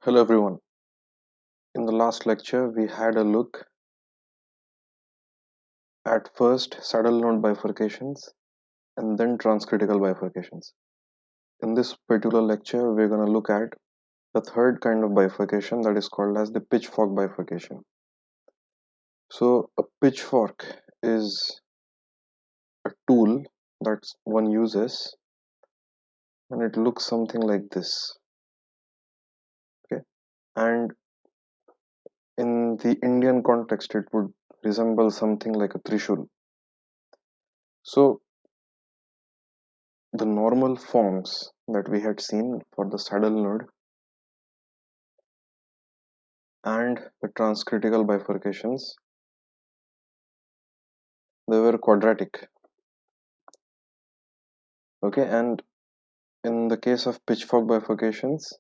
Hello everyone. In the last lecture, we had a look at first saddle node bifurcations and then transcritical bifurcations. In this particular lecture, we're going to look at the third kind of bifurcation that is called as the pitchfork bifurcation. So a pitchfork is a tool that one uses and it looks something like this. Okay, and in the Indian context, it would resemble something like a trishul. So the normal forms that we had seen for the saddle node and the transcritical bifurcations, they were quadratic. Okay, and in the case of pitchfork bifurcations,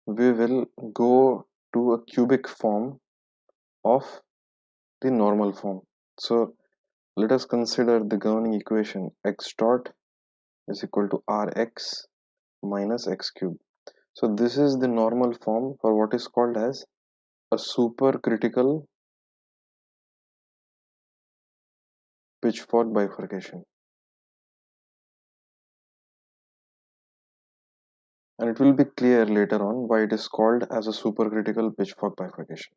we will go to a cubic form of the normal form. So let us consider the governing equation x dot is equal to rx minus x cube. So this is the normal form for what is called as a supercritical pitchfork bifurcation. And it will be clear later on why it is called as a supercritical pitchfork bifurcation.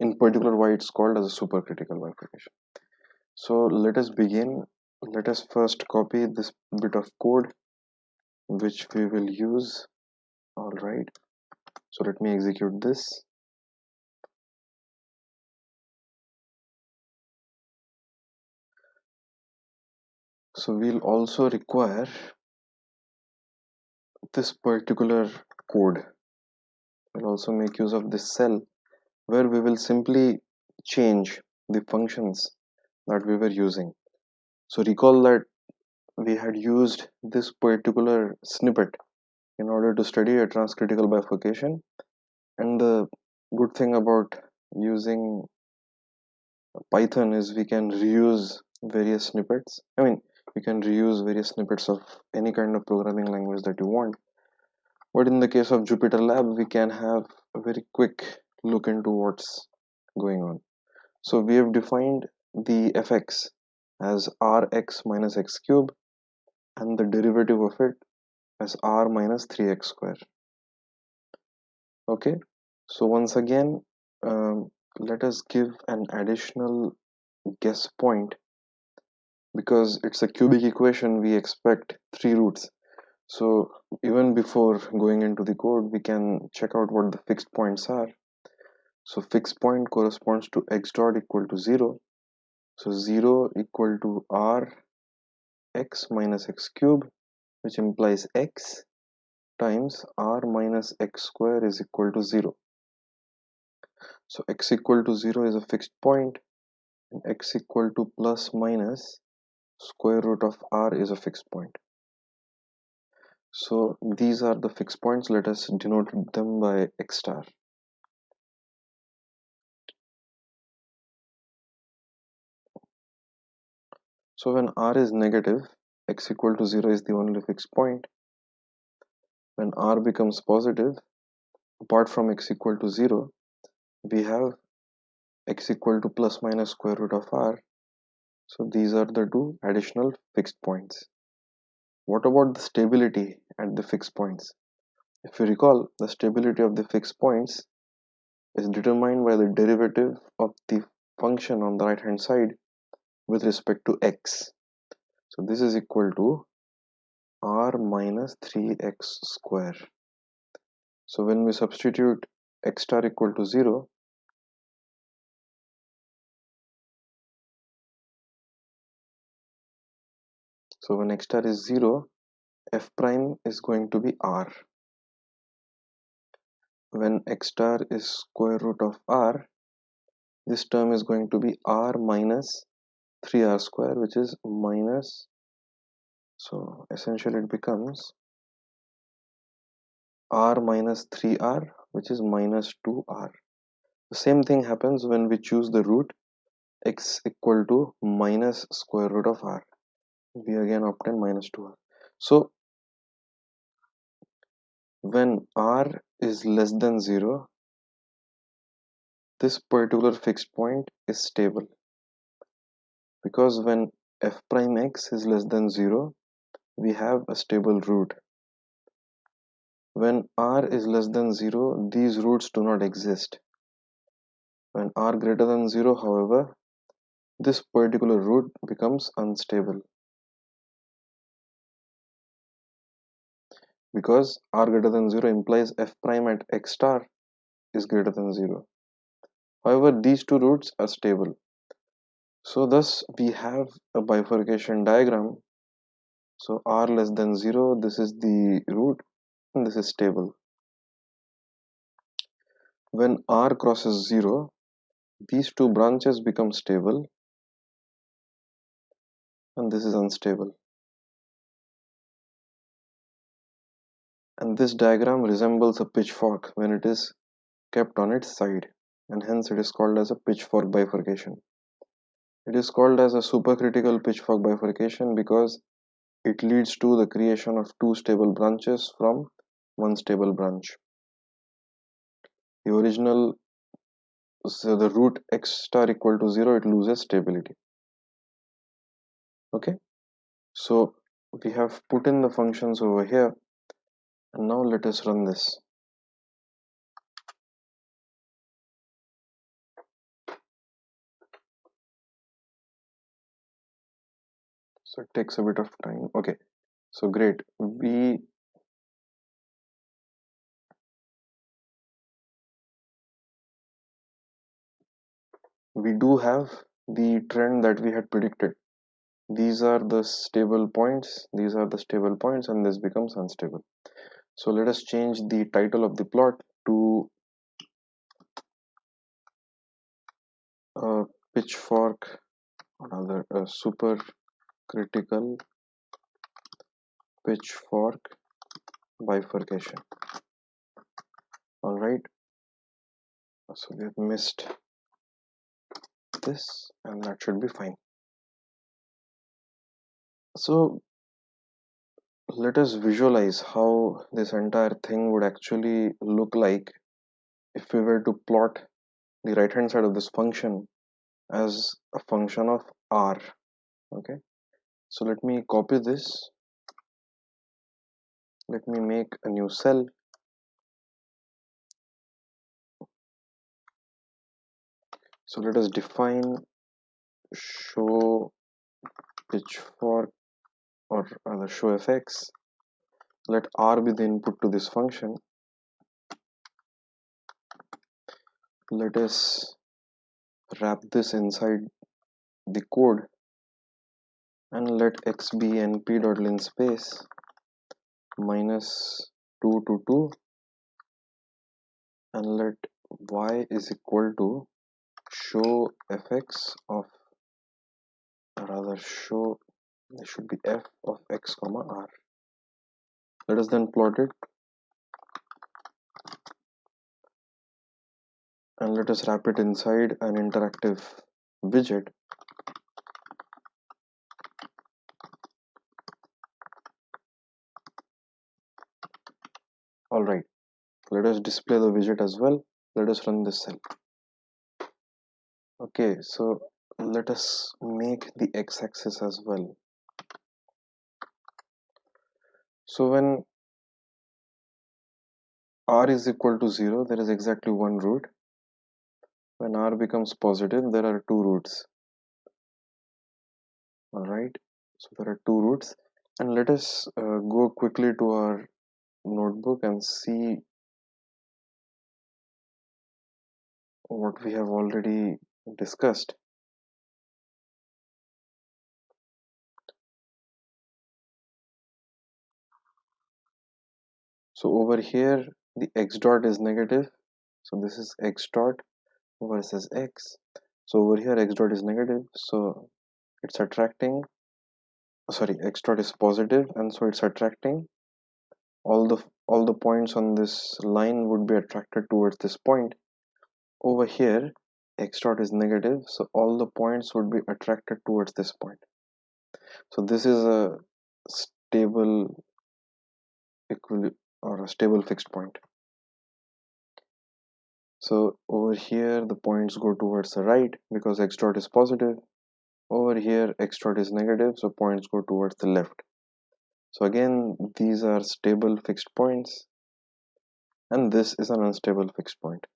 In particular, why it's called as a supercritical bifurcation. So let us begin. Let us first copy this bit of code which we will use. All right. So let me execute this. So we'll also require this particular code. We'll also make use of this cell where we will simply change the functions that we were using. So recall that we had used this particular snippet in order to study a transcritical bifurcation, and the good thing about using Python is we can reuse various snippets. You can reuse various snippets of any kind of programming language that you want, but in the case of Jupyter Lab we can have a very quick look into what's going on. So we have defined the fx as rx minus x cube and the derivative of it as r minus 3x square. Okay, so once again, let us give an additional guess point. Because it's a cubic equation, we expect 3 roots. So even before going into the code, we can check out what the fixed points are. So fixed point corresponds to x dot equal to 0. So 0 equal to r x minus x cube, which implies x times r minus x square is equal to 0. So x equal to 0 is a fixed point, and x equal to plus minus square root of r is a fixed point. So these are the fixed points. Let us denote them by x star. So when r is negative, x equal to 0 is the only fixed point. When r becomes positive, apart from x equal to 0, we have x equal to plus minus square root of r. So these are the two additional fixed points. What about the stability at the fixed points? If you recall, the stability of the fixed points is determined by the derivative of the function on the right hand side with respect to x. So this is equal to r minus 3x square. So when we substitute x star equal to 0, so when x star is 0, f prime is going to be r. When x star is square root of r, this term is going to be r minus 3r square, which is minus, so essentially it becomes r minus 3r, which is minus 2r. The same thing happens when we choose the root x equal to minus square root of r. We again obtain minus 2r. So when r is less than 0, this particular fixed point is stable, because when f prime x is less than 0, we have a stable root. When r is less than 0, these roots do not exist. When r greater than 0, however, this particular root becomes unstable, because r greater than 0 implies f prime at x star is greater than 0. However, these two roots are stable. So thus we have a bifurcation diagram. So r less than 0, this is the root and this is stable. When r crosses 0, these two branches become stable and this is unstable. And this diagram resembles a pitchfork when it is kept on its side, and hence it is called as a pitchfork bifurcation. It is called as a supercritical pitchfork bifurcation because it leads to the creation of two stable branches from one stable branch. The original, so the root x star equal to 0, it loses stability. Okay, so we have put in the functions over here, and now let us run this. So it takes a bit of time. Okay, so great. We do have the trend that we had predicted. These are the stable points, these are the stable points, and this becomes unstable. So let us change the title of the plot to pitchfork, another supercritical pitchfork bifurcation. All right, so we have missed this, and that should be fine. So let us visualize how this entire thing would actually look like if we were to plot the right hand side of this function as a function of r. Okay, so let me copy this, let me make a new cell. So let us define show pitchfork, or rather show fx. Let r be the input to this function. Let us wrap this inside the code and let x be np dot linspace -2 to 2, and let y is equal to show fx of, or rather show, there should be f of x comma r. Let us then plot it, and let us wrap it inside an interactive widget. Alright, let us display the widget as well. Let us run this cell. Okay, so let us make the x-axis as well. So when r is equal to 0, there is exactly one root. When r becomes positive, there are two roots. Alright, so there are two roots, and let us go quickly to our notebook and see what we have already discussed. So over here the x dot is negative, so this is x dot versus x. So over here x dot is negative, so it's attracting, sorry, x dot is positive, and so it's attracting all the points on this line would be attracted towards this point. Over here x dot is negative, so all the points would be attracted towards this point. So this is a stable or a stable fixed point. So over here the points go towards the right because x dot is positive. Over here x dot is negative, so points go towards the left. So again these are stable fixed points, and this is an unstable fixed point.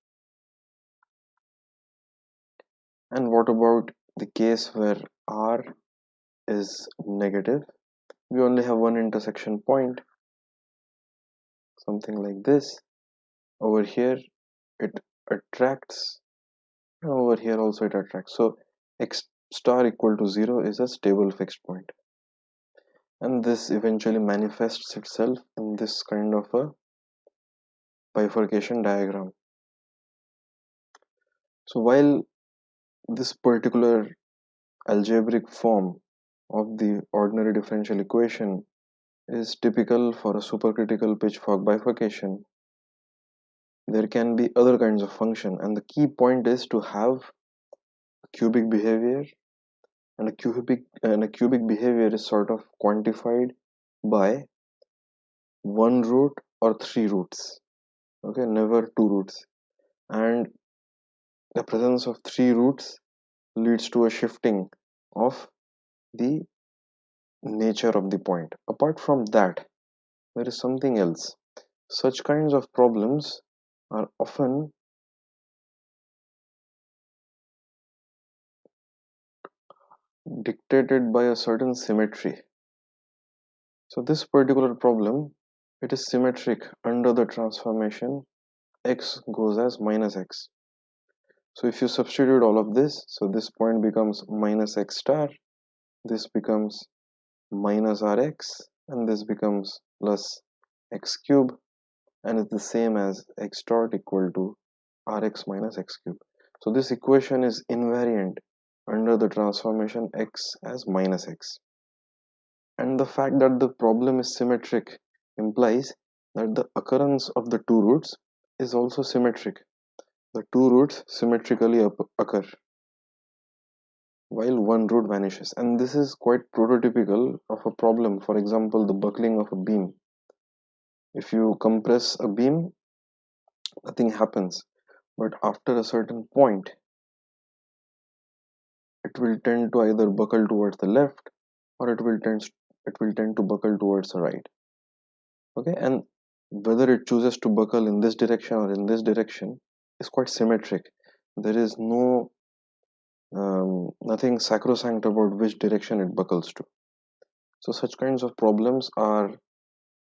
And what about the case where r is negative? We only have one intersection point, something like this. Over here it attracts, and over here also it attracts. So x star equal to 0 is a stable fixed point, and this eventually manifests itself in this kind of a bifurcation diagram. So while this particular algebraic form of the ordinary differential equation is typical for a supercritical pitchfork bifurcation, there can be other kinds of function, and the key point is to have a cubic behavior, and a cubic behavior is sort of quantified by one root or three roots. Okay, never two roots. And the presence of three roots leads to a shifting of the nature of the point. Apart from that, there is something else. Such kinds of problems are often dictated by a certain symmetry. So this particular problem, it is symmetric under the transformation x goes as minus x. So if you substitute all of this, so this point becomes minus x star, this becomes minus rx, and this becomes plus x cube, and it's the same as x dot equal to rx minus x cube. So this equation is invariant under the transformation x as minus x. And the fact that the problem is symmetric implies that the occurrence of the two roots is also symmetric. The two roots symmetrically occur while one root vanishes, and this is quite prototypical of a problem. For example, the buckling of a beam. If you compress a beam, nothing happens, but after a certain point it will tend to either buckle towards the left, or it will tend to buckle towards the right. Okay, and whether it chooses to buckle in this direction or in this direction is quite symmetric. There is nothing sacrosanct about which direction it buckles to. So such kinds of problems are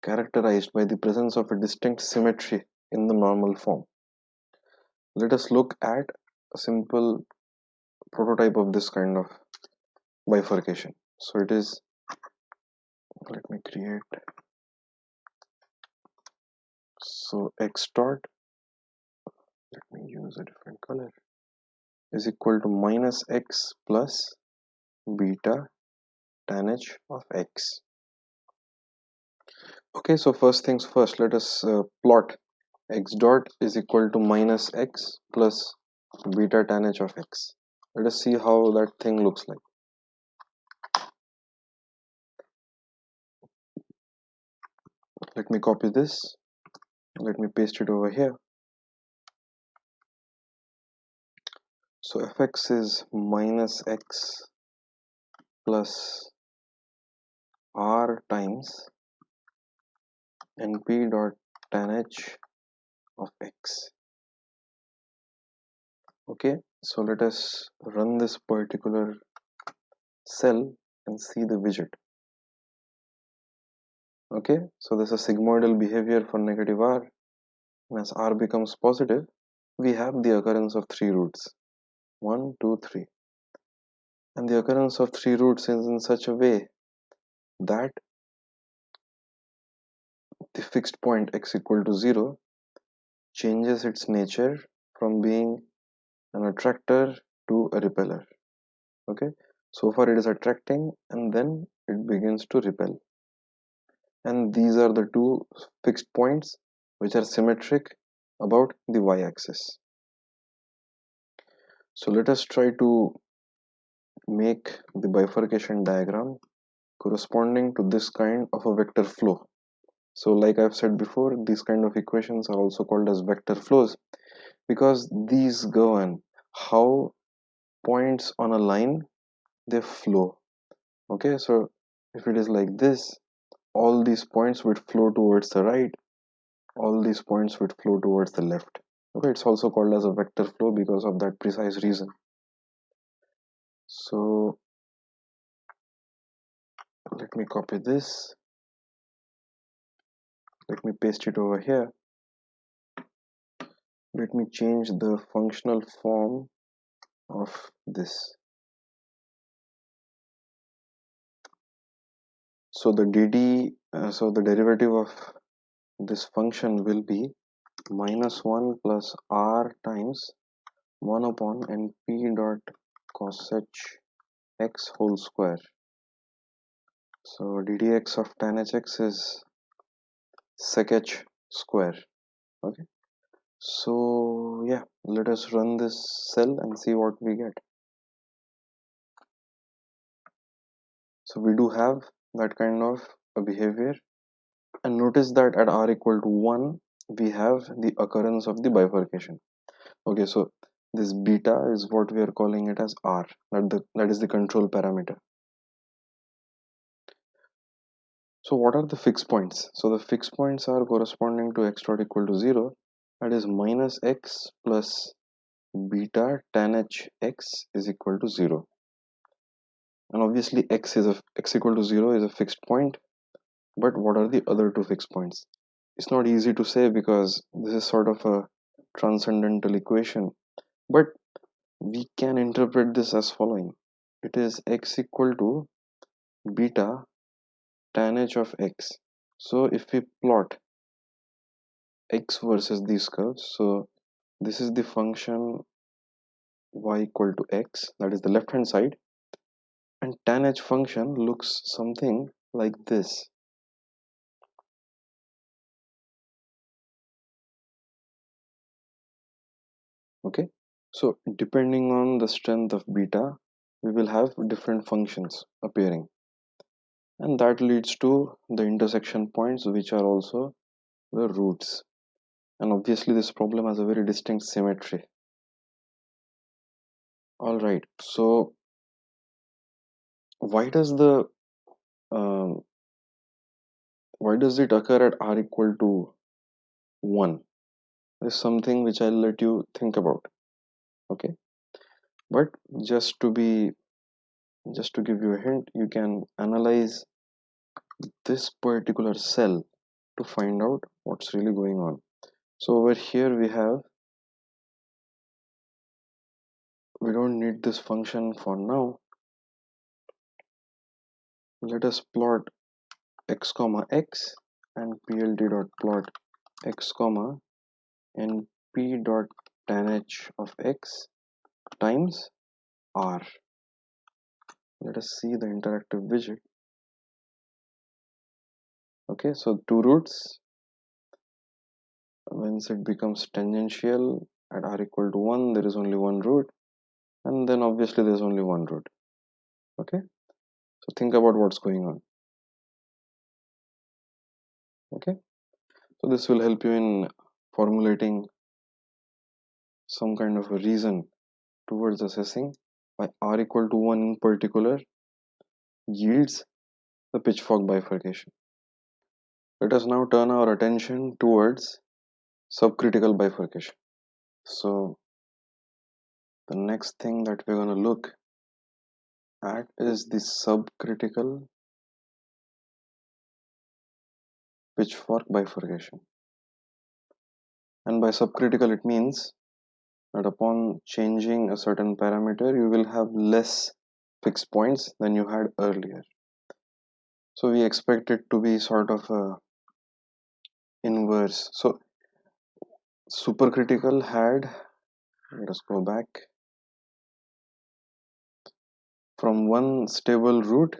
characterized by the presence of a distinct symmetry in the normal form. Let us look at a simple prototype of this kind of bifurcation. So it is, let me create, so x dot, let me use a different color, is equal to minus x plus beta tan h of x. Okay, so first things first, let us plot x dot is equal to minus x plus beta tan h of x. Let us see how that thing looks like. Let me copy this, let me paste it over here. So fx is minus x plus r times np dot tan h of x. Okay, so let us run this particular cell and see the widget. Okay, so this is sigmoidal behavior for negative r, and as r becomes positive, we have the occurrence of three roots, 1, 2, 3, and the occurrence of three roots is in such a way that the fixed point x equal to 0 changes its nature from being an attractor to a repeller. Okay, so far it is attracting and then it begins to repel, and these are the two fixed points which are symmetric about the y-axis. So let us try to make the bifurcation diagram corresponding to this kind of a vector flow. So like I've said before, these kind of equations are also called as vector flows because these govern how points on a line they flow. Okay, so if it is like this, all these points would flow towards the right, all these points would flow towards the left. Okay, it's also called as a vector flow because of that precise reason. So let me copy this, let me paste it over here. Let me change the functional form of this. So the so the derivative of this function will be minus 1 plus r times 1 upon np dot cosh x whole square. So ddx of tan hx is sec h square. Okay, so yeah, let us run this cell and see what we get. So we do have that kind of a behavior, and notice that at r equal to 1 we have the occurrence of the bifurcation. Okay, so this beta is what we are calling it as r, that is the control parameter. So what are the fixed points? So the fixed points are corresponding to x dot equal to 0, that is minus x plus beta tan h x is equal to 0. And obviously x equal to 0 is a fixed point, but what are the other two fixed points? It's not easy to say because this is sort of a transcendental equation, but we can interpret this as following. It is x equal to beta tan h of x. So if we plot x versus these curves, so this is the function y equal to x, that is the left hand side, and tan h function looks something like this. Okay, so depending on the strength of beta, we will have different functions appearing, and that leads to the intersection points, which are also the roots. And obviously this problem has a very distinct symmetry. All right, so why does the um, why does it occur at r equal to 1 is something which I'll let you think about. Okay, but just to be just to give you a hint, you can analyze this particular cell to find out what's really going on. So over here we don't need this function for now. Let us plot x comma x and plt dot plot x comma and p dot tan h of x times r. Let us see the interactive widget. Okay, so two roots. Once it becomes tangential at r equal to 1, there is only one root, and then obviously there's only one root. Okay, so think about what's going on. Okay, so this will help you in formulating some kind of a reason towards assessing why r equal to 1 in particular yields the pitchfork bifurcation. Let us now turn our attention towards subcritical bifurcation. So the next thing that we're going to look at is the subcritical pitchfork bifurcation. And by subcritical it means that upon changing a certain parameter you will have less fixed points than you had earlier. So we expect it to be sort of a inverse. So supercritical had, let us go back, from one stable root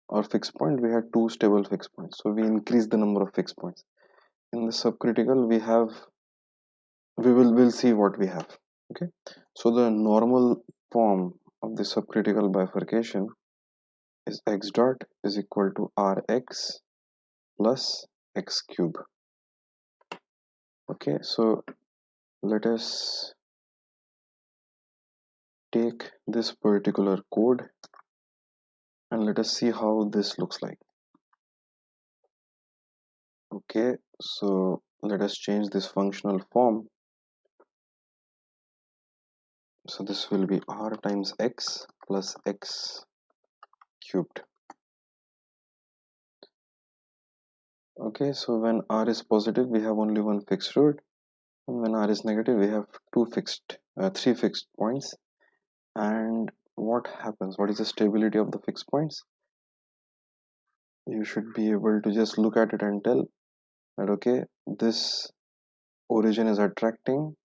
or fixed point we had two stable fixed points, so we increase the number of fixed points. In the subcritical we'll see what we have. Okay, so the normal form of the subcritical bifurcation is x dot is equal to rx plus x cube. Okay, so let us take this particular code and let us see how this looks like. Okay, so let us change this functional form. So this will be r times x plus x cubed. Okay, so when r is positive, we have only one fixed root, and when r is negative, we have three fixed points. And what happens? What is the stability of the fixed points? You should be able to just look at it and tell that okay, this origin is attracting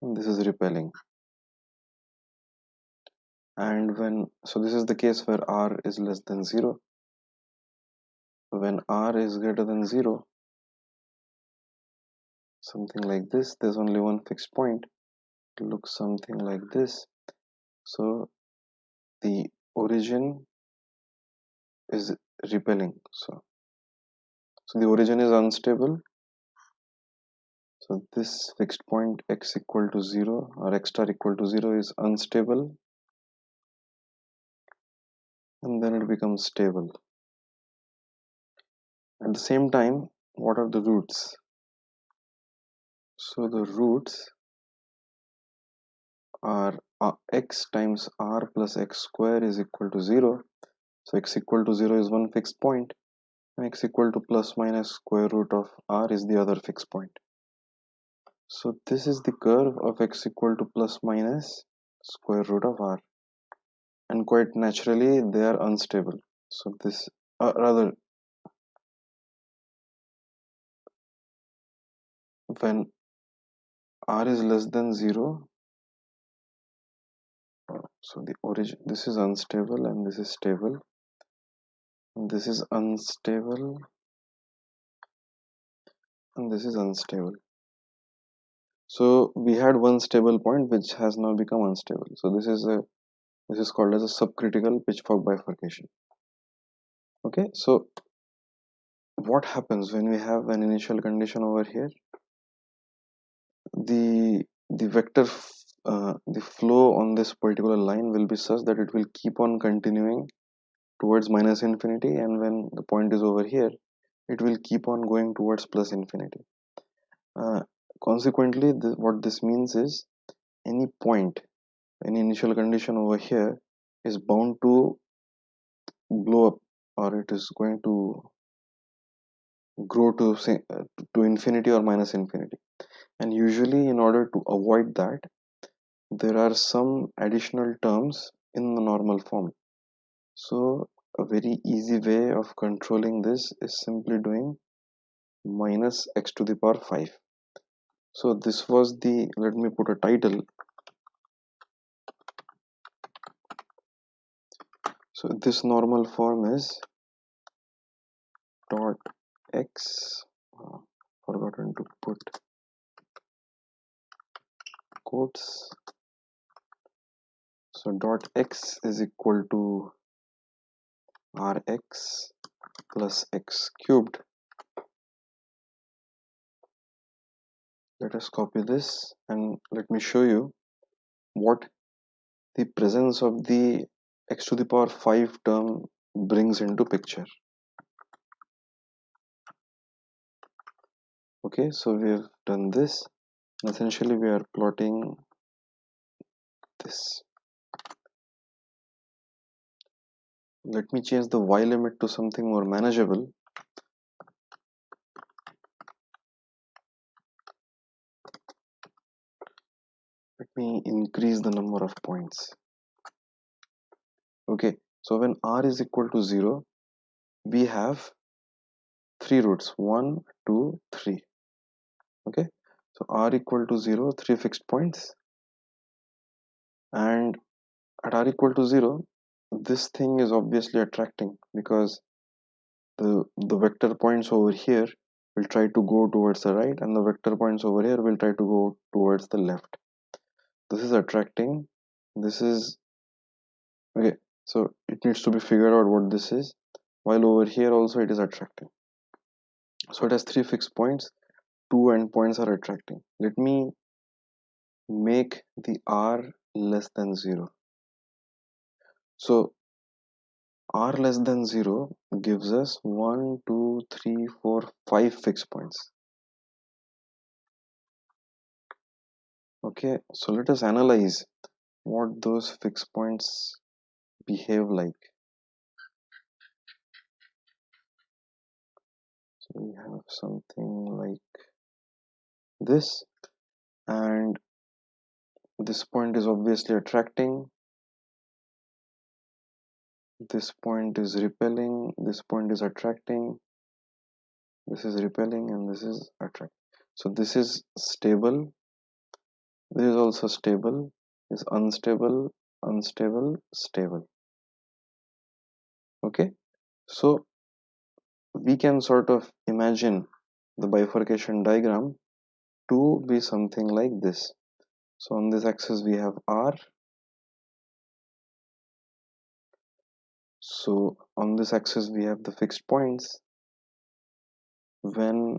and this is repelling. And so this is the case where r is less than 0. When r is greater than 0, something like this, there's only one fixed point, it looks something like this. So the origin is repelling, so the origin is unstable. So this fixed point x equal to 0 or x star equal to 0 is unstable, and then it becomes stable. At the same time, what are the roots? So the roots are x times r plus x square is equal to 0. So x equal to 0 is one fixed point, and x equal to plus minus square root of r is the other fixed point. So this is the curve of x equal to plus minus square root of r, and quite naturally they are unstable. So this rather when r is less than 0, so the origin, this is unstable and this is stable, and this is unstable and this is unstable. So we had one stable point which has now become unstable. So this is called as a subcritical pitchfork bifurcation. Okay, so what happens when we have an initial condition over here? The the flow on this particular line will be such that it will keep on continuing towards minus infinity, and when the point is over here, it will keep on going towards plus infinity. Consequently, what this means is any point, any initial condition over here is bound to blow up, or it is going to grow to say to infinity or minus infinity. And usually, in order to avoid that, there are some additional terms in the normal form. So a very easy way of controlling this is simply doing minus x to the power 5. So this was the, let me put a title. So this normal form is dot x, forgotten to put quotes. So dot x is equal to rx plus x cubed. Let us copy this and let me show you what the presence of the x to the power 5 term brings into picture. Okay, so we have done this. Essentially, we are plotting this. Let me change the y limit to something more manageable. Let me increase the number of points. Okay, so when r is equal to 0, we have 3 roots, 1, 2, 3. Okay, so r equal to 0, 3 fixed points, and at r equal to 0, this thing is obviously attracting because the vector points over here will try to go towards the right, and the vector points over here will try to go towards the left. This is attracting, this is okay, so it needs to be figured out what this is, while over here also it is attracting. So it has three fixed points, two endpoints are attracting. Let me make the r less than 0. So r less than 0 gives us 1, 2, 3, 4, 5 fixed points. Okay, so let us analyze what those fixed points behave like. So we have something like this, and this point is obviously attracting, this point is repelling, this point is attracting, this is repelling, and this is attracting. So this is stable, this is also stable, this is unstable, unstable, stable. Okay, so we can sort of imagine the bifurcation diagram to be something like this. So on this axis we have r. So on this axis we have the fixed points. When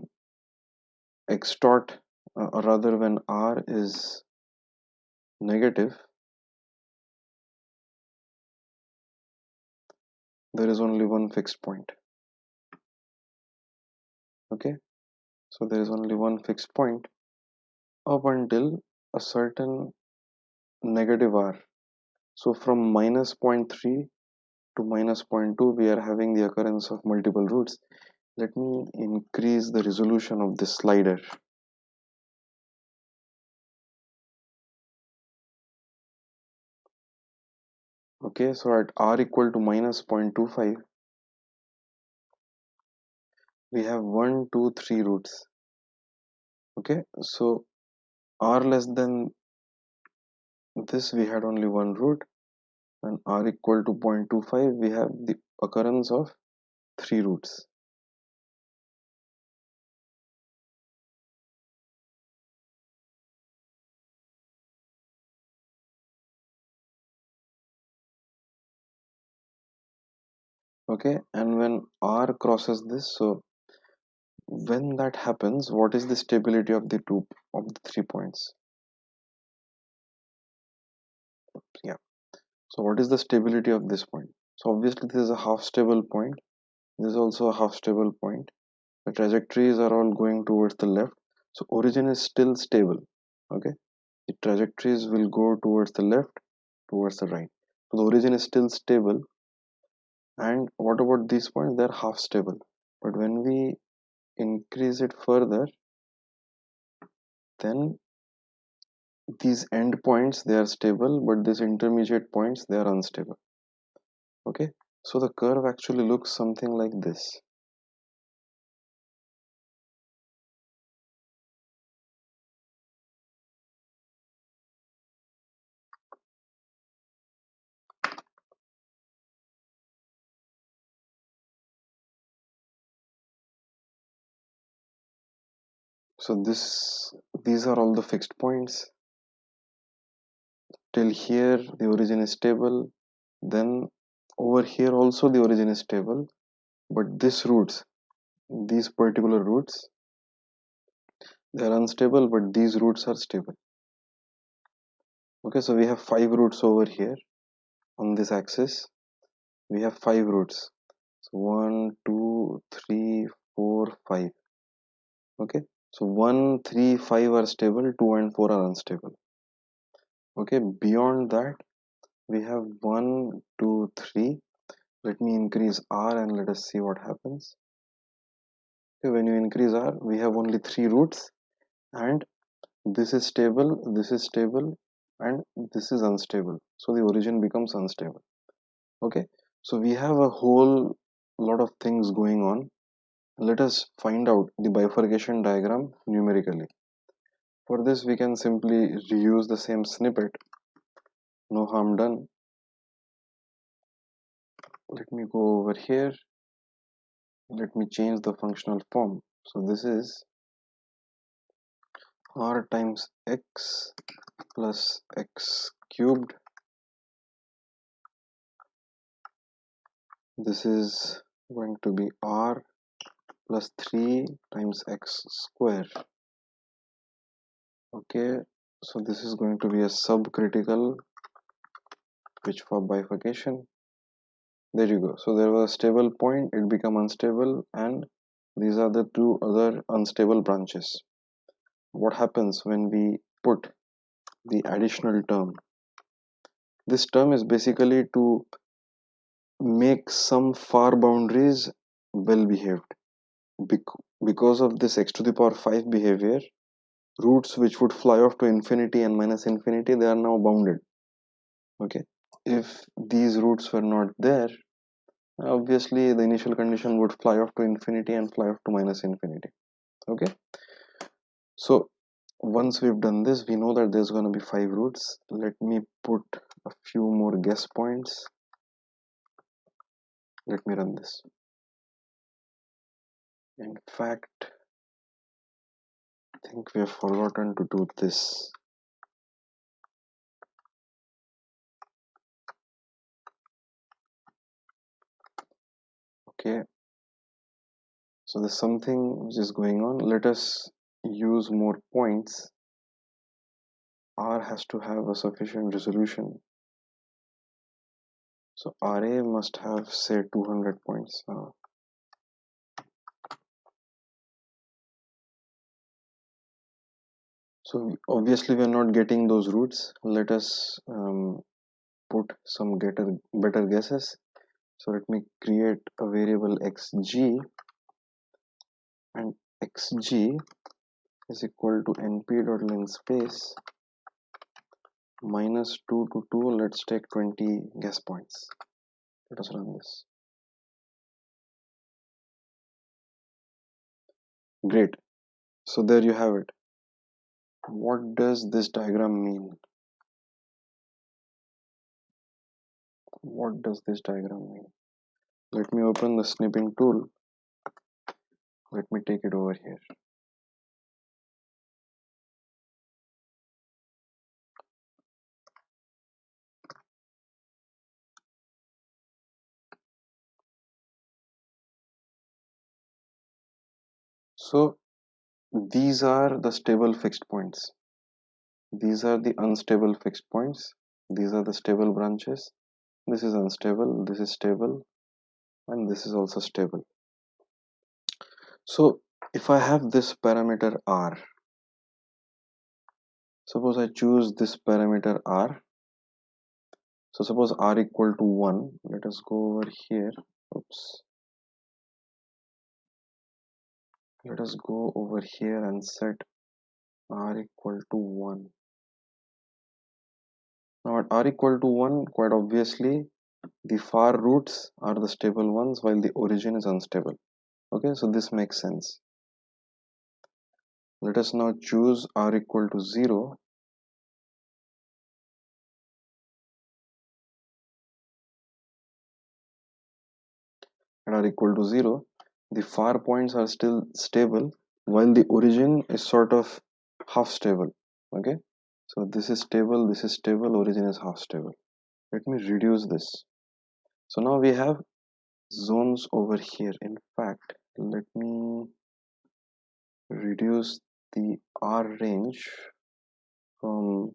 x dot, or rather when r is negative, there is only one fixed point. Okay, so there is only one fixed point up until a certain negative r. So from minus 0.3 to minus 0.2 we are having the occurrence of multiple roots. Let me increase the resolution of this slider. Okay, so at r equal to minus 0.25 we have 1, 2, 3 roots. Okay, so r less than this we had only one root, and r equal to 0.25 we have the occurrence of 3 roots. Okay, and when r crosses this, so when that happens, what is the stability of the 3 points? Yeah, so what is the stability of this point? So obviously this is a half stable point, this is also a half stable point. The trajectories are all going towards the left, so origin is still stable. Okay, the trajectories will go towards the left, towards the right, so the origin is still stable. And what about these points? They're half stable, but when we increase it further, then these end points they are stable, but these intermediate points they are unstable. Okay, so the curve actually looks something like this. So these are all the fixed points. Till here the origin is stable, then over here also the origin is stable, but these particular roots, they are unstable, but these roots are stable. Okay, so we have 5 roots over here on this axis. We have 5 roots. So 1, 2, 3, 4, 5. Okay, so 1, 3, 5 are stable, 2 and 4 are unstable. Okay, beyond that we have 1, 2, 3. Let me increase r and let us see what happens. Okay, when you increase r, we have only 3 roots, and this is stable, and this is unstable. So the origin becomes unstable. Okay, so we have a whole lot of things going on. Let us find out the bifurcation diagram numerically. For this, we can simply reuse the same snippet. No harm done. Let me go over here. Let me change the functional form. So this is r times x plus x cubed. This is going to be r plus 3 times x square. Okay, so this is going to be a subcritical Pitchfork bifurcation. There you go. So there was a stable point, it became unstable, and these are the two other unstable branches. What happens when we put the additional term? This term is basically to make some far boundaries well behaved. Because of this x to the power 5 behavior, roots which would fly off to infinity and minus infinity, they are now bounded. Okay, if these roots were not there, obviously the initial condition would fly off to infinity and fly off to minus infinity. Okay, so once we've done this, we know that there's going to be 5 roots. Let me put a few more guess points. Let me run this. In fact, I think we have forgotten to do this. Okay, so there's something which is going on. Let us use more points. R has to have a sufficient resolution. So RA must have, say, 200 points. So obviously we are not getting those roots. Let us put some better guesses. So let me create a variable xg, and xg is equal to np.linspace minus 2 to 2. Let's take 20 guess points. Let us run this. Great. So there you have it. What does this diagram mean? What does this diagram mean? Let me open the snipping tool. Let me take it over here. So these are the stable fixed points. These are the unstable fixed points. These are the stable branches. This is unstable, this is stable, and this is also stable. So if I have this parameter r, suppose I choose this parameter r. So suppose r equal to 1. Let us go over here. Oops. Let us go over here and set r equal to 1. Now at r equal to 1, quite obviously, the far roots are the stable ones while the origin is unstable. Okay, so this makes sense. Let us now choose r equal to 0. At r equal to 0, the far points are still stable while the origin is sort of half stable. Okay, so this is stable, origin is half stable. Let me reduce this. So now we have zones over here. In fact, let me reduce the r range from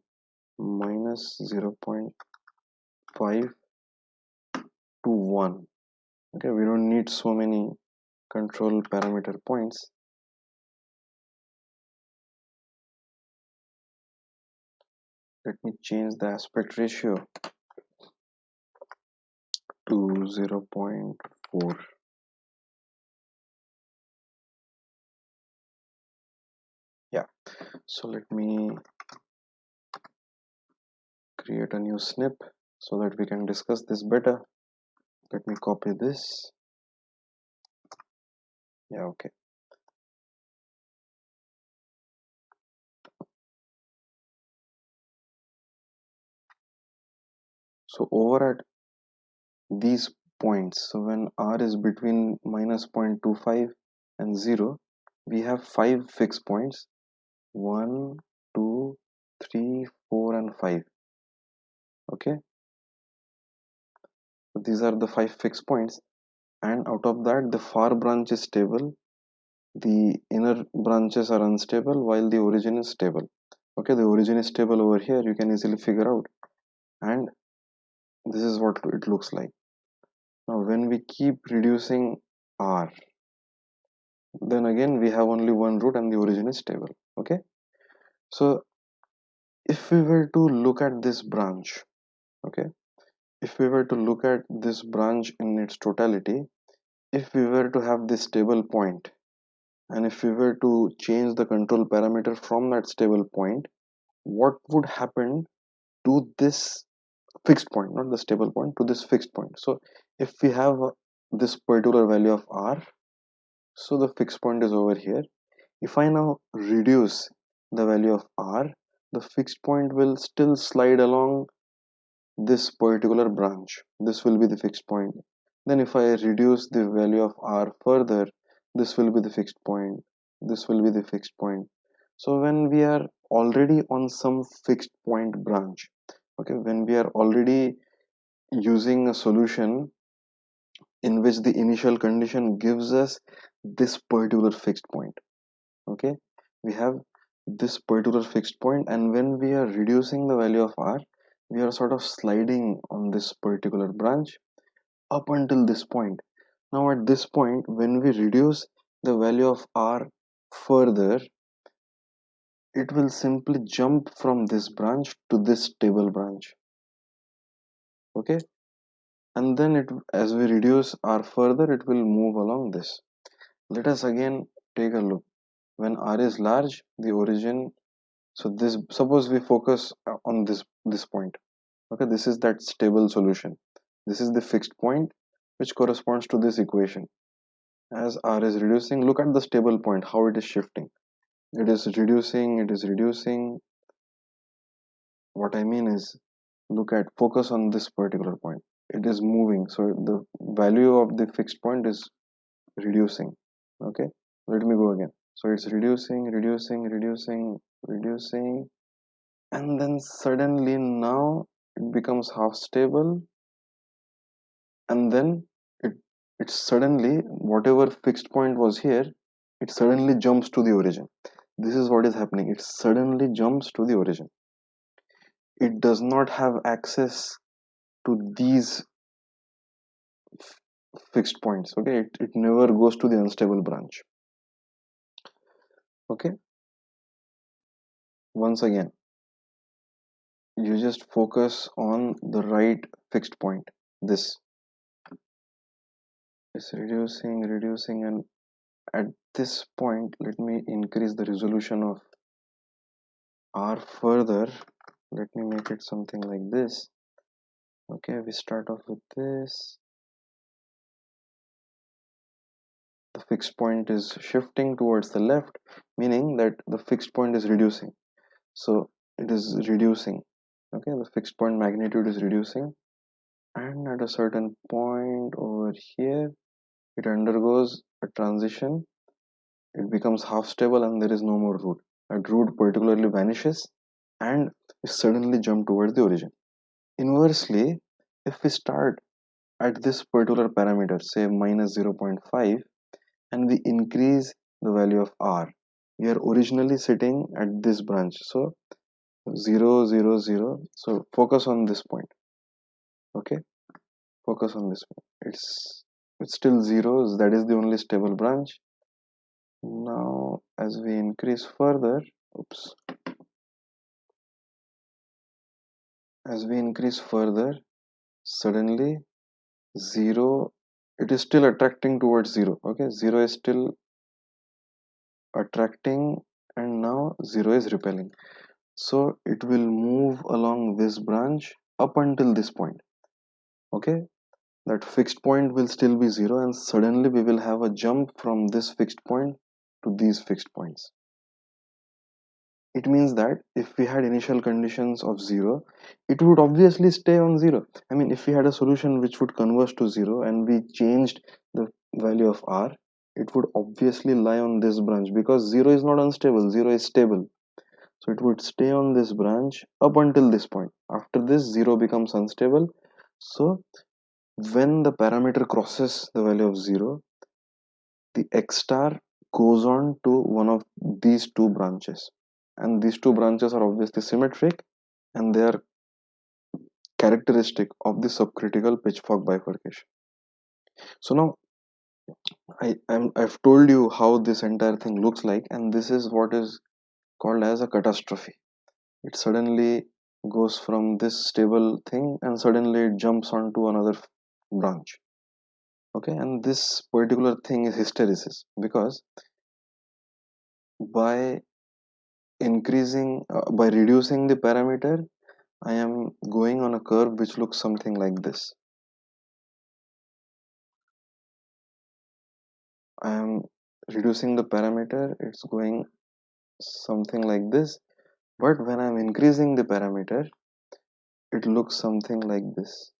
minus 0.5 to 1. Okay, we don't need so many control parameter points. Let me change the aspect ratio to 0.4. Yeah, so let me create a new snip so that we can discuss this better. Let me copy this. Yeah, okay. So over at these points, so when r is between minus 0.25 and 0, we have 5 fixed points: 1, 2, 3, 4 and 5. Okay, so these are the 5 fixed points, and out of that the far branch is stable the inner branches are unstable while the origin is stable. Okay, the origin is stable over here, you can easily figure out, and this is what it looks like. Now when we keep reducing r, then again we have only one root and the origin is stable. Okay, so if we were to look at this branch, okay, if we were to look at this branch in its totality, if we were to have this stable point, and if we were to change the control parameter from that stable point, what would happen to this fixed point, not the stable point, to this fixed point? So if we have this particular value of r, so the fixed point is over here. If I now reduce the value of r, the fixed point will still slide along this particular branch. This will be the fixed point. Then if I reduce the value of r further, this will be the fixed point, this will be the fixed point. So when we are already on some fixed point branch, okay, when we are already using a solution in which the initial condition gives us this particular fixed point, okay, we have this particular fixed point, and when we are reducing the value of r, we are sort of sliding on this particular branch up until this point. Now at this point, when we reduce the value of r further, it will simply jump from this branch to this stable branch. Okay, and then it, as we reduce r further, it will move along this. Let us again take a look. When r is large, the origin, so this, suppose we focus on this point. Okay, this is that stable solution. This is the fixed point which corresponds to this equation. As r is reducing, look at the stable point, how it is shifting. It is reducing, it is reducing. What I mean is, look at, focus on this particular point. It is moving, so the value of the fixed point is reducing. Okay, let me go again. So it's reducing, reducing, reducing, reducing, and then suddenly now it becomes half stable, and then it it suddenly, whatever fixed point was here, it suddenly jumps to the origin. This is what is happening, it suddenly jumps to the origin. It does not have access to these fixed points. Okay, it never goes to the unstable branch. Okay, once again, you just focus on the right fixed point. This is reducing, reducing, and at this point, let me increase the resolution of r further. Let me make it something like this. Okay, we start off with this. The fixed point is shifting towards the left, meaning that the fixed point is reducing. So it is reducing. Okay, the fixed point magnitude is reducing, and at a certain point over here, it undergoes a transition. It becomes half stable and there is no more root. That root particularly vanishes and we suddenly jump towards the origin. Inversely, if we start at this particular parameter, say minus 0.5, and we increase the value of r, we are originally sitting at this branch, so 0 0 0. So focus on this point. Okay, focus on this point. It's still zeros, that is the only stable branch. Now as we increase further, oops, as we increase further, suddenly 0, it is still attracting towards 0. Okay, 0 is still attracting and now 0 is repelling. So it will move along this branch up until this point. Okay, that fixed point will still be 0 and suddenly we will have a jump from this fixed point to these fixed points. It means that if we had initial conditions of 0, it would obviously stay on 0. I mean, if we had a solution which would converge to 0 and we changed the value of r, it would obviously lie on this branch because 0 is not unstable, 0 is stable. So it would stay on this branch up until this point. After this, 0 becomes unstable. So when the parameter crosses the value of 0, the x star goes on to one of these two branches, and these two branches are obviously symmetric, and they are characteristic of the subcritical pitchfork bifurcation. So now I've told you how this entire thing looks like, and this is what is called as a catastrophe. It suddenly goes from this stable thing and suddenly it jumps onto another branch. Okay, and this particular thing is hysteresis, because by by reducing the parameter, I am going on a curve which looks something like this. I am reducing the parameter, it's going something like this, but when I'm increasing the parameter, it looks something like this.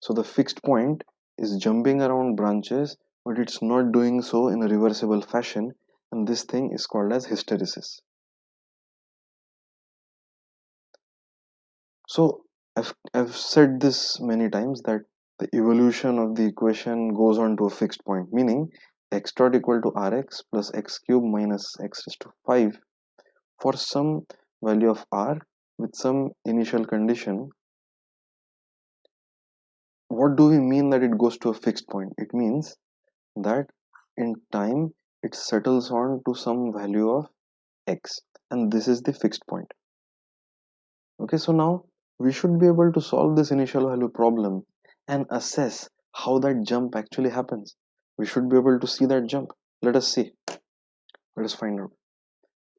So the fixed point is jumping around branches, but it's not doing so in a reversible fashion, and this thing is called as hysteresis. So I've said this many times that the evolution of the equation goes on to a fixed point, meaning x dot equal to rx plus x cube minus x raised to 5 for some value of r with some initial condition. What do we mean that it goes to a fixed point? It means that in time it settles on to some value of x, and this is the fixed point. Okay, so now we should be able to solve this initial value problem and assess how that jump actually happens. We should be able to see that jump. Let us see. Let us find out.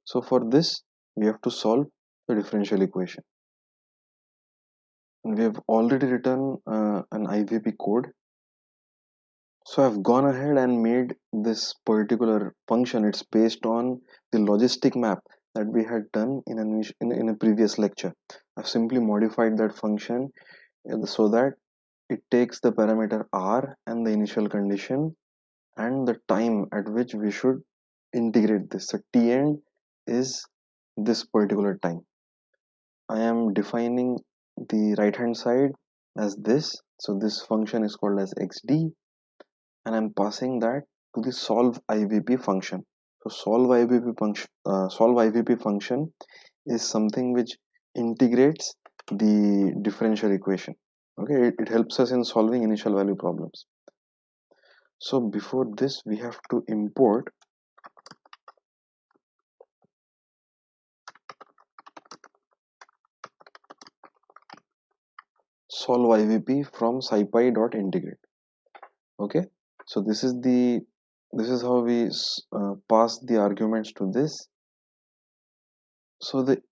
So for this, we have to solve the differential equation. And we have already written an IVP code. So I've gone ahead and made this particular function. It's based on the logistic map that we had done in a previous lecture. I've simply modified that function so that it takes the parameter r and the initial condition and the time at which we should integrate this. So t end is this particular time. I am defining the right hand side as this. So this function is called as xd, and I'm passing that to the solve IVP function. So solve IVP function is something which integrates the differential equation. Okay, it helps us in solving initial value problems. So before this, we have to import solve IVP from scipy.integrate. Okay, so this is how we pass the arguments to this. So the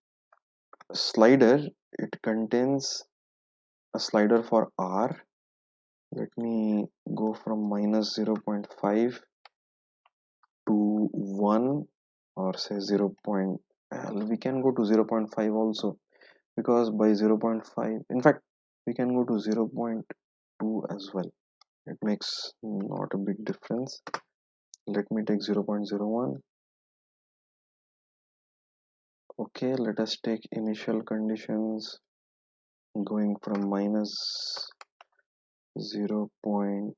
slider, it contains a slider for r. Let me go from minus 0.5 to 1, or say 0. We can go to 0.5 also, because by 0.5, in fact we can go to 0.2 as well. It makes not a big difference. Let me take 0.01. Okay, let us take initial conditions going from minus 0. Or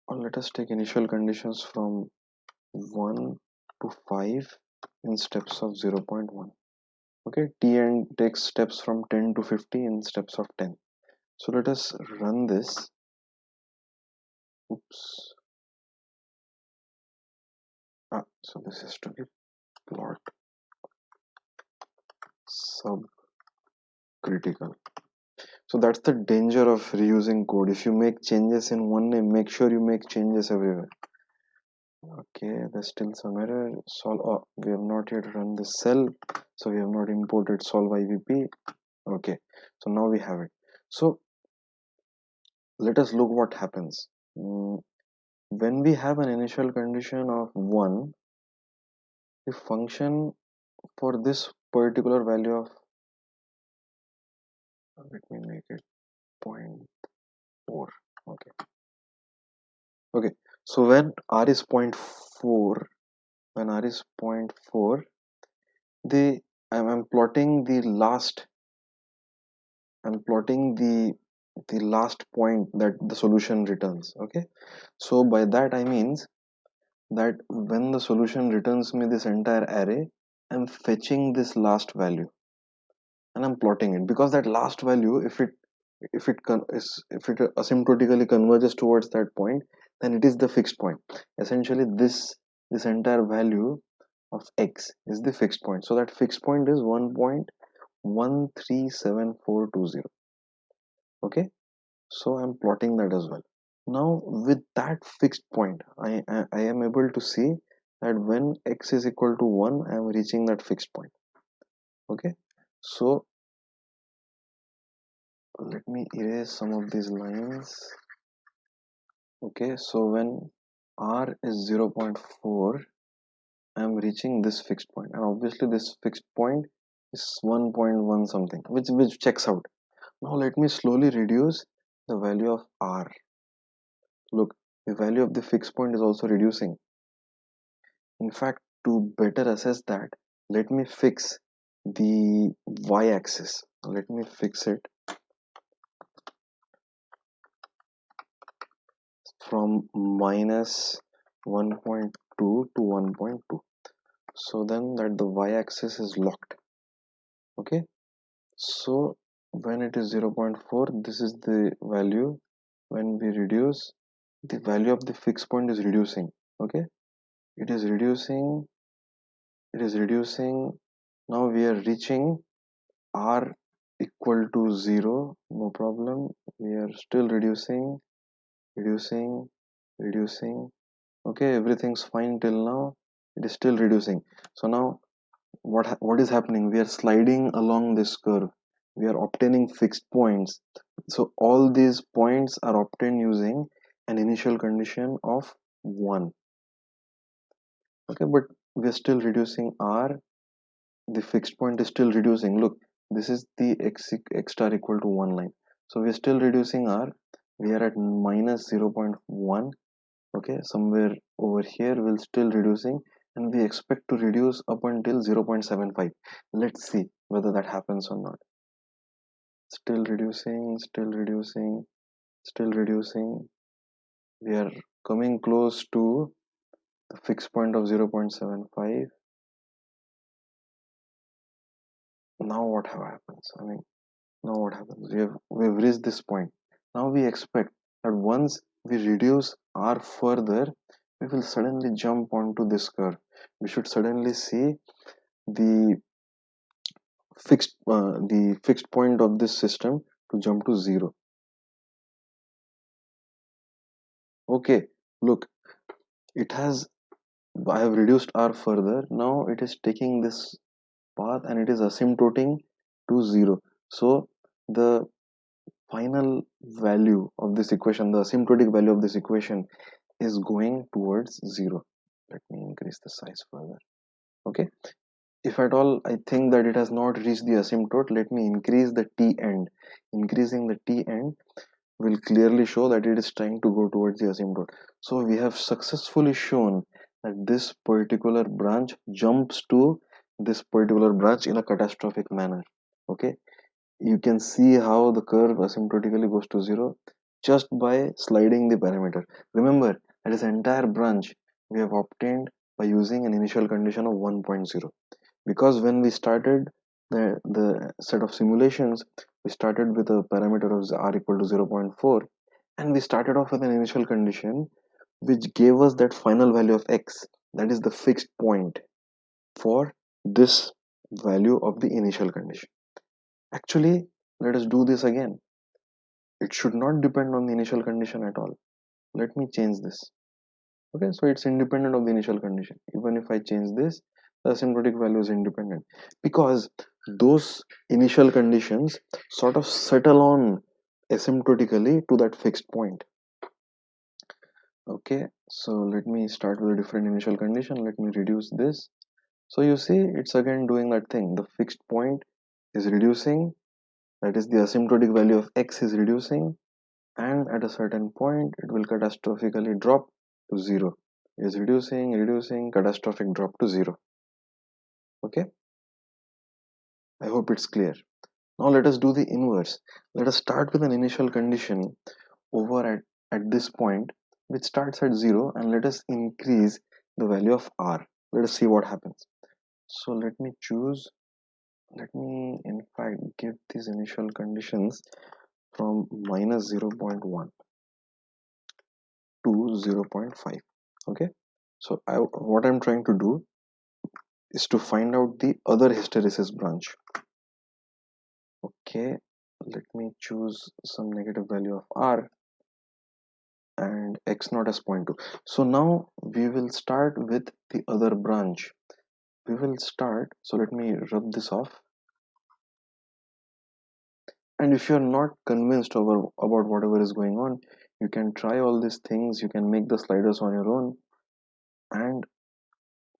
let us take initial conditions from 1 to 5 in steps of 0.1. Okay, t end takes steps from 10 to 50 in steps of 10. So let us run this. Oops. So this has to be plot subcritical. So that's the danger of reusing code. If you make changes in one name, make sure you make changes everywhere. Okay, there's still some error. We have not yet run the cell, so we have not imported solve IVP. Okay, so now we have it. So let us look what happens. When we have an initial condition of 1, the function for this particular value of, let me make it 0.4. Okay, so when r is 0.4, when r is 0.4, I'm plotting the the last point that the solution returns. Okay, so by that I means that when the solution returns me this entire array, I'm fetching this last value and I'm plotting it, because that last value, if it asymptotically converges towards that point, then it is the fixed point. Essentially, this entire value of x is the fixed point. So that fixed point is 1.137420. Okay, so I'm plotting that as well. Now with that fixed point, I am able to see that when x is equal to 1, I am reaching that fixed point. Okay, so let me erase some of these lines. Okay, so when r is 0.4, I am reaching this fixed point, and obviously this fixed point is 1.1 something, which checks out. Now let me slowly reduce the value of r. Look, the value of the fixed point is also reducing. In fact, to better assess that, let me fix the y-axis. Let me fix it from minus 1.2 to 1.2. So then that the y-axis is locked. Okay, so when it is 0.4, this is the value. When we reduce, the value of the fixed point is reducing. Okay, it is reducing, it is reducing. Now we are reaching r equal to 0. No problem, we are still reducing, reducing, reducing. Okay, everything's fine till now. It is still reducing. So now what is happening? We are sliding along this curve. We are obtaining fixed points. So all these points are obtained using an initial condition of 1. Okay, but we are still reducing r. The fixed point is still reducing. Look, this is the x star equal to 1 line. So we are still reducing r. We are at minus 0.1. Okay, somewhere over here we'll still reducing, and we expect to reduce up until 0.75. Let's see whether that happens or not. Still reducing, still reducing, still reducing. We are coming close to the fixed point of 0.75. Now what happens? Now what happens? We've reached this point. Now we expect that once we reduce r further, we will suddenly jump onto this curve. We should suddenly see the fixed point of this system to jump to 0. Okay, look, I have reduced r further. Now it is taking this path and it is asymptoting to 0. So the final value of this equation, the asymptotic value of this equation, is going towards 0. Let me increase the size further. Okay, if at all I think that it has not reached the asymptote, let me increase the t end. Increasing the t end will clearly show that it is trying to go towards the asymptote. So we have successfully shown that this particular branch jumps to this particular branch in a catastrophic manner. Okay, you can see how the curve asymptotically goes to 0 just by sliding the parameter. Remember that this entire branch we have obtained by using an initial condition of 1.0, because when we started the set of simulations, we started with a parameter of r equal to 0.4, and we started off with an initial condition which gave us that final value of x, that is the fixed point for this value of the initial condition. Actually, let us do this again. It should not depend on the initial condition at all. Let me change this. Okay, so it's independent of the initial condition. Even if I change this, the asymptotic value is independent, because those initial conditions sort of settle on asymptotically to that fixed point. Okay, so let me start with a different initial condition. Let me reduce this. So you see, it's again doing that thing. The fixed point is reducing, that is the asymptotic value of x is reducing, and at a certain point it will catastrophically drop to 0. It is reducing, reducing, catastrophic drop to 0. Okay, I hope it's clear. Now let us do the inverse. Let us start with an initial condition over at this point which starts at 0, and let us increase the value of r. Let us see what happens. So let me in fact give these initial conditions from minus 0.1 to 0.5. Okay, so what I'm trying to do is to find out the other hysteresis branch. Okay, let me choose some negative value of r and x naught as 0.2. So now we will start with the other branch. We will start, so let me rub this off. And if you're not convinced about whatever is going on, you can try all these things, you can make the sliders on your own. And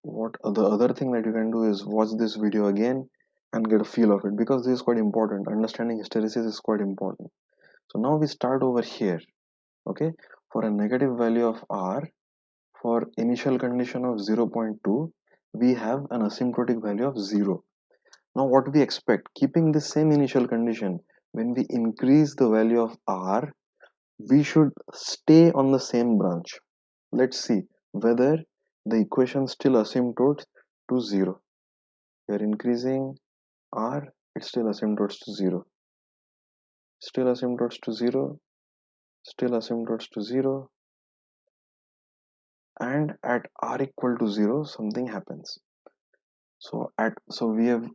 what the other thing that you can do is watch this video again and get a feel of it, because this is quite important. Understanding hysteresis is quite important. So now we start over here. Okay, for a negative value of r, for initial condition of 0.2, we have an asymptotic value of 0. Now what we expect, keeping the same initial condition, when we increase the value of r, we should stay on the same branch. Let's see whether the equation still asymptotes to 0. We are increasing r, it still asymptotes to 0. Still asymptotes to 0. Still asymptotes to 0. And at r equal to 0, something happens. So we have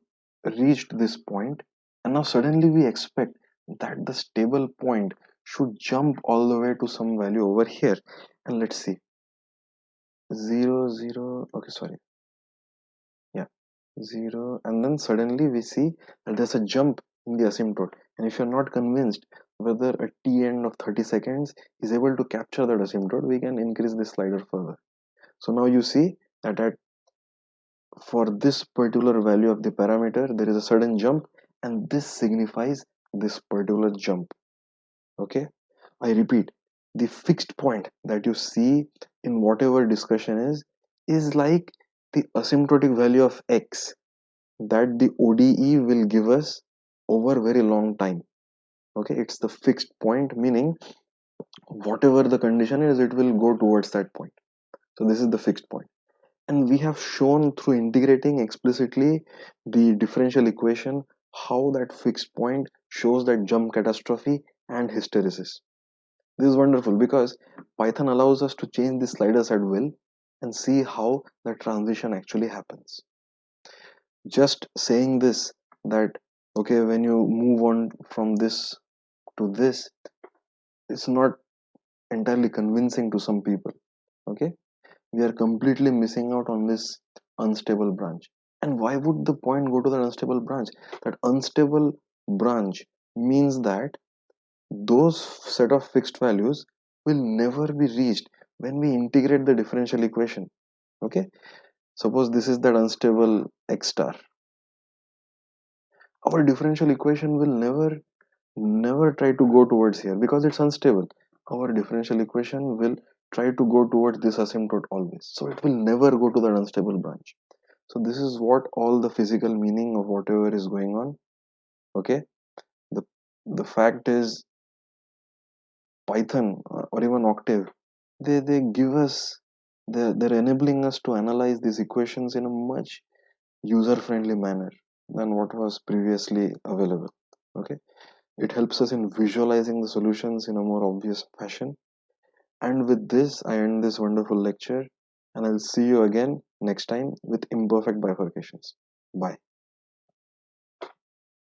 reached this point, and now suddenly we expect that the stable point should jump all the way to some value over here. And let's see, 0 0, okay, sorry, yeah, 0, and then suddenly we see that there's a jump in the asymptote. And if you're not convinced whether a t end of 30 seconds is able to capture that asymptote, we can increase this slider further. So now you see that for this particular value of the parameter there is a sudden jump, and this signifies this particular jump. Okay, I repeat, the fixed point that you see in whatever discussion is like the asymptotic value of x that the ODE will give us over very long time. Okay, it's the fixed point, meaning whatever the condition is, it will go towards that point. So this is the fixed point. And we have shown through integrating explicitly the differential equation how that fixed point shows that jump catastrophe and hysteresis. This is wonderful because Python allows us to change the sliders at will and see how the transition actually happens. Just saying this, that okay, when you move on from this to this, it's not entirely convincing to some people. Okay, we are completely missing out on this unstable branch. And why would the point go to that unstable branch? That unstable branch means that those set of fixed values will never be reached when we integrate the differential equation. Okay, suppose this is that unstable x star. Our differential equation will never try to go towards here because it's unstable. Our differential equation will try to go towards this asymptote always, so it will never go to that unstable branch. So this is what all the physical meaning of whatever is going on. Okay, the the fact is Python or even Octave, they give us, they're enabling us to analyze these equations in a much user friendly manner than what was previously available. Okay, it helps us in visualizing the solutions in a more obvious fashion. And with this, I end this wonderful lecture, and I'll see you again next time with imperfect bifurcations. Bye.